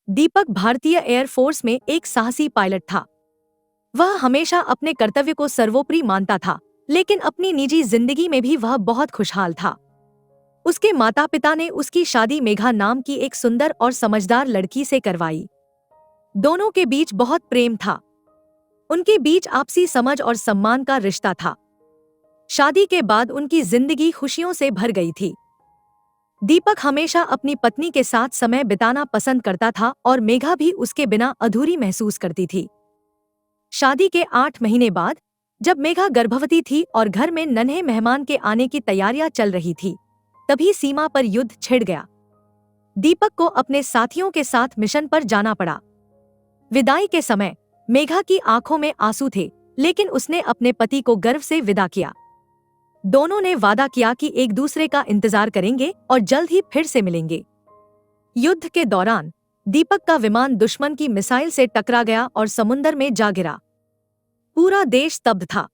दीपक भारतीय एयरफोर्स में एक साहसी पायलट था। वह हमेशा अपने कर्तव्य को सर्वोपरि मानता था, लेकिन अपनी निजी जिंदगी में भी वह बहुत खुशहाल था। उसके माता पिता ने उसकी शादी मेघा नाम की एक सुंदर और समझदार लड़की से करवाई। दोनों के बीच बहुत प्रेम था। उनके बीच आपसी समझ और सम्मान का रिश्ता था। शादी के बाद उनकी जिंदगी खुशियों से भर गई थी। दीपक हमेशा अपनी पत्नी के साथ समय बिताना पसंद करता था और मेघा भी उसके बिना अधूरी महसूस करती थी। शादी के 8 महीने बाद, जब मेघा गर्भवती थी और घर में नन्हे मेहमान के आने की तैयारियां चल रही थी, तभी सीमा पर युद्ध छिड़ गया। दीपक को अपने साथियों के साथ मिशन पर जाना पड़ा। विदाई के समय मेघा की आंखों में आंसू थे, लेकिन उसने अपने पति को गर्व से विदा किया। दोनों ने वादा किया कि एक दूसरे का इंतजार करेंगे और जल्द ही फिर से मिलेंगे। युद्ध के दौरान दीपक का विमान दुश्मन की मिसाइल से टकरा गया और समुद्र में जा गिरा। पूरा देश स्तब्ध था।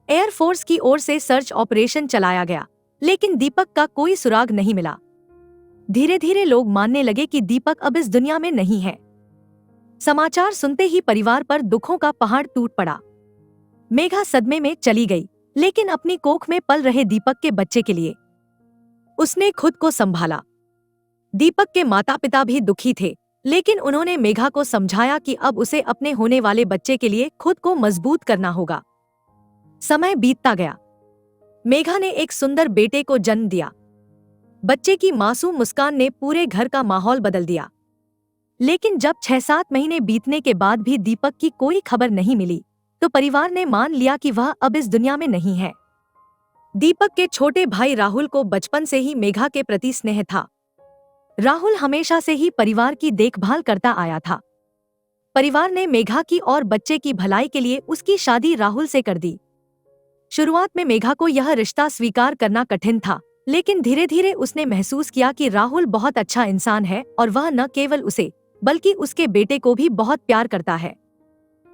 एयरफोर्स की ओर से सर्च ऑपरेशन चलाया गया, लेकिन दीपक का कोई सुराग नहीं मिला। धीरे धीरे लोग मानने लगे कि दीपक अब इस दुनिया में नहीं है। समाचार सुनते ही परिवार पर दुखों का पहाड़ टूट पड़ा। मेघा सदमे में चली गई, लेकिन अपनी कोख में पल रहे दीपक के बच्चे के लिए उसने खुद को संभाला। दीपक के माता पिता भी दुखी थे, लेकिन उन्होंने मेघा को समझाया कि अब उसे अपने होने वाले बच्चे के लिए खुद को मजबूत करना होगा। समय बीतता गया। मेघा ने एक सुंदर बेटे को जन्म दिया। बच्चे की मासूम मुस्कान ने पूरे घर का माहौल बदल दिया। लेकिन जब 6-7 महीने बीतने के बाद भी दीपक की कोई खबर नहीं मिली, तो परिवार ने मान लिया कि वह अब इस दुनिया में नहीं है। दीपक के छोटे भाई राहुल को बचपन से ही मेघा के प्रति स्नेह था। राहुल हमेशा से ही परिवार की देखभाल करता आया था। परिवार ने मेघा की और बच्चे की भलाई के लिए उसकी शादी राहुल से कर दी। शुरुआत में मेघा को यह रिश्ता स्वीकार करना कठिन था, लेकिन धीरे धीरे उसने महसूस किया कि राहुल बहुत अच्छा इंसान है और वह न केवल उसे बल्कि उसके बेटे को भी बहुत प्यार करता है।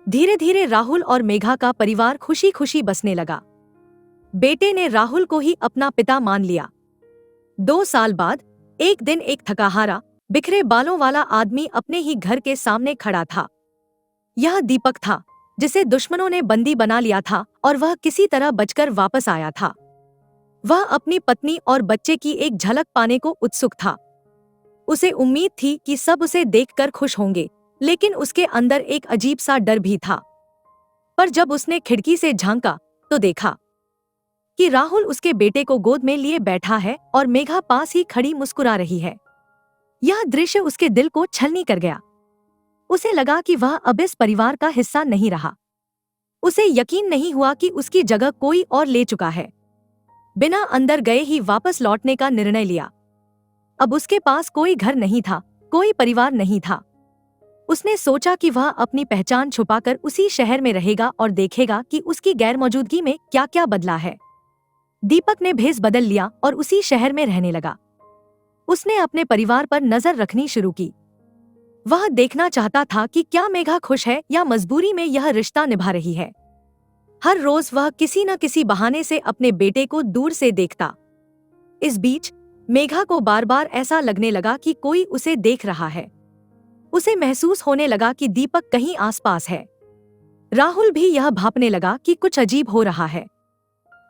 धीरे धीरे राहुल और मेघा का परिवार खुशी खुशी बसने लगा। बेटे ने राहुल को ही अपना पिता मान लिया। 2 साल बाद एक दिन एक थकाहारा, बिखरे बालों वाला आदमी अपने ही घर के सामने खड़ा था। यह दीपक था, जिसे दुश्मनों ने बंदी बना लिया था और वह किसी तरह बचकर वापस आया था। वह अपनी पत्नी और बच्चे की एक झलक पाने को उत्सुक था। उसे उम्मीद थी कि सब उसे देखकर खुश होंगे, लेकिन उसके अंदर एक अजीब सा डर भी था। पर जब उसने खिड़की से झांका तो देखा कि राहुल उसके बेटे को गोद में लिए बैठा है और मेघा पास ही खड़ी मुस्कुरा रही है। यह दृश्य उसके दिल को छलनी कर गया। उसे लगा कि वह अब इस परिवार का हिस्सा नहीं रहा। उसे यकीन नहीं हुआ कि उसकी जगह कोई और ले चुका है। बिना अंदर गए ही वापस लौटने का निर्णय लिया। अब उसके पास कोई घर नहीं था, कोई परिवार नहीं था। उसने सोचा कि वह अपनी पहचान छुपाकर उसी शहर में रहेगा और देखेगा कि उसकी गैरमौजूदगी में क्या क्या बदला है। दीपक ने भेष बदल लिया और उसी शहर में रहने लगा। उसने अपने परिवार पर नजर रखनी शुरू की। वह देखना चाहता था कि क्या मेघा खुश है या मजबूरी में यह रिश्ता निभा रही है। हर रोज वह किसी न किसी बहाने से अपने बेटे को दूर से देखता। इस बीच मेघा को बार बार ऐसा लगने लगा कि कोई उसे देख रहा है। उसे महसूस होने लगा कि दीपक कहीं आसपास है। राहुल भी यह भांपने लगा कि कुछ अजीब हो रहा है।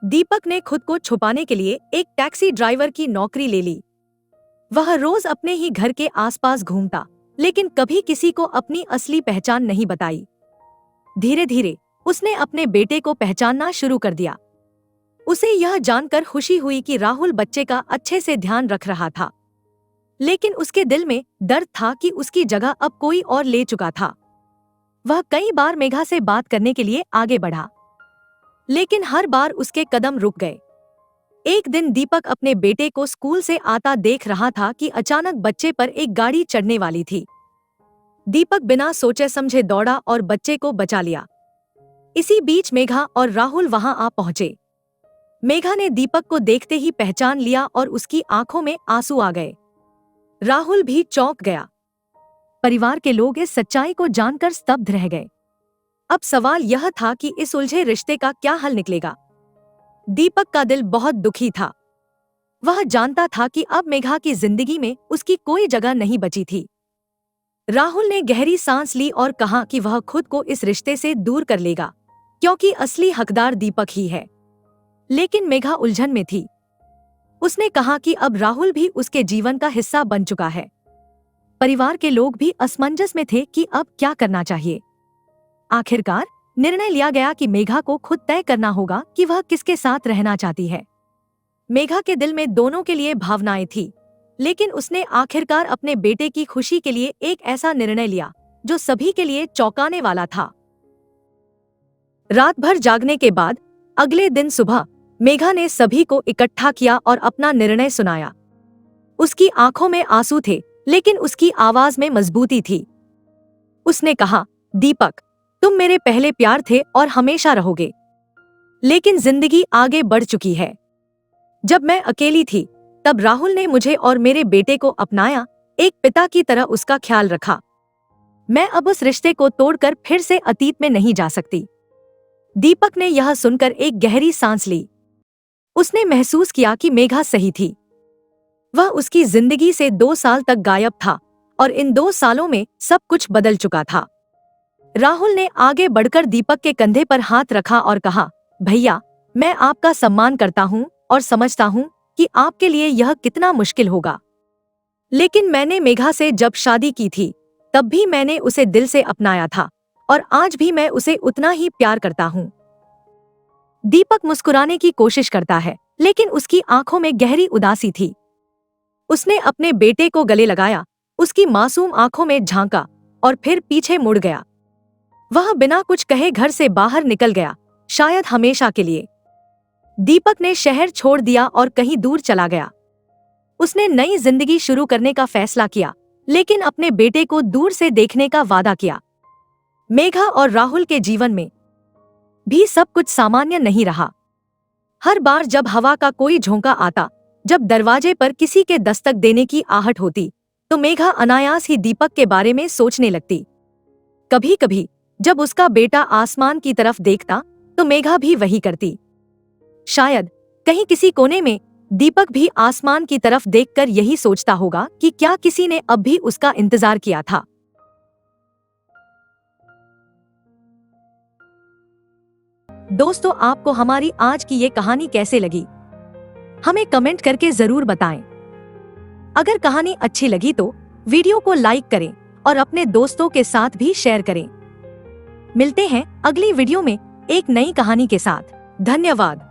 दीपक ने खुद को छुपाने के लिए एक टैक्सी ड्राइवर की नौकरी ले ली। वह रोज अपने ही घर के आसपास घूमता, लेकिन कभी किसी को अपनी असली पहचान नहीं बताई। धीरे धीरे उसने अपने बेटे को पहचानना शुरू कर दिया। उसे यह जानकर खुशी हुई कि राहुल बच्चे का अच्छे से ध्यान रख रहा था, लेकिन उसके दिल में डर था कि उसकी जगह अब कोई और ले चुका था। वह कई बार मेघा से बात करने के लिए आगे बढ़ा, लेकिन हर बार उसके कदम रुक गए। एक दिन दीपक अपने बेटे को स्कूल से आता देख रहा था कि अचानक बच्चे पर एक गाड़ी चढ़ने वाली थी। दीपक बिना सोचे समझे दौड़ा और बच्चे को बचा लिया। इसी बीच मेघा और राहुल वहां आ पहुंचे। मेघा ने दीपक को देखते ही पहचान लिया और उसकी आंखों में आंसू आ गए। राहुल भी चौंक गया। परिवार के लोग इस सच्चाई को जानकर स्तब्ध रह गए। अब सवाल यह था कि इस उलझे रिश्ते का क्या हल निकलेगा। दीपक का दिल बहुत दुखी था। वह जानता था कि अब मेघा की जिंदगी में उसकी कोई जगह नहीं बची थी। राहुल ने गहरी सांस ली और कहा कि वह खुद को इस रिश्ते से दूर कर लेगा, क्योंकि असली हकदार दीपक ही है। लेकिन मेघा उलझन में थी। उसने कहा कि अब राहुल भी उसके जीवन का हिस्सा बन चुका है। परिवार के लोग भी असमंजस में थे कि अब क्या करना चाहिए। आखिरकार निर्णय लिया गया कि मेघा को खुद तय करना होगा कि वह किसके साथ रहना चाहती है। मेघा के दिल में दोनों के लिए भावनाएं थी, लेकिन उसने आखिरकार अपने बेटे की खुशी के लिए एक ऐसा निर्णय लिया जो सभी के लिए चौंकाने वाला था। रात भर जागने के बाद अगले दिन सुबह मेघा ने सभी को इकट्ठा किया और अपना निर्णय सुनाया। उसकी आंखों में आंसू थे, लेकिन उसकी आवाज में मजबूती थी। उसने कहा, दीपक, तुम मेरे पहले प्यार थे और हमेशा रहोगे, लेकिन जिंदगी आगे बढ़ चुकी है। जब मैं अकेली थी, तब राहुल ने मुझे और मेरे बेटे को अपनाया, एक पिता की तरह उसका ख्याल रखा। मैं अब उस रिश्ते को तोड़कर फिर से अतीत में नहीं जा सकती। दीपक ने यह सुनकर एक गहरी सांस ली। उसने महसूस किया कि मेघा सही थी। वह उसकी जिंदगी से 2 साल तक गायब था और इन 2 सालों में सब कुछ बदल चुका था। राहुल ने आगे बढ़कर दीपक के कंधे पर हाथ रखा और कहा, भैया, मैं आपका सम्मान करता हूँ और समझता हूँ कि आपके लिए यह कितना मुश्किल होगा। लेकिन मैंने मेघा से जब शादी की थी, तब भी मैंने उसे दिल से अपनाया था और आज भी मैं उसे उतना ही प्यार करता हूँ। दीपक मुस्कुराने की कोशिश करता है, लेकिन उसकी आंखों में गहरी उदासी थी। उसने अपने बेटे को गले लगाया, उसकी मासूम आंखों में झांका और फिर पीछे मुड़ गया। वह बिना कुछ कहे घर से बाहर निकल गया, शायद हमेशा के लिए। दीपक ने शहर छोड़ दिया और कहीं दूर चला गया। उसने नई जिंदगी शुरू करने का फैसला किया, लेकिन अपने बेटे को दूर से देखने का वादा किया। मेघा और राहुल के जीवन में भी सब कुछ सामान्य नहीं रहा। हर बार जब हवा का कोई झोंका आता, जब दरवाजे पर किसी के दस्तक देने की आहट होती, तो मेघा अनायास ही दीपक के बारे में सोचने लगती। कभी कभी जब उसका बेटा आसमान की तरफ देखता, तो मेघा भी वही करती। शायद कहीं किसी कोने में दीपक भी आसमान की तरफ देखकर यही सोचता होगा कि क्या किसी ने अब भी उसका इंतजार किया था। दोस्तों, आपको हमारी आज की ये कहानी कैसे लगी, हमें कमेंट करके जरूर बताएं। अगर कहानी अच्छी लगी तो वीडियो को लाइक करें और अपने दोस्तों के साथ भी शेयर करें। मिलते हैं अगली वीडियो में एक नई कहानी के साथ। धन्यवाद।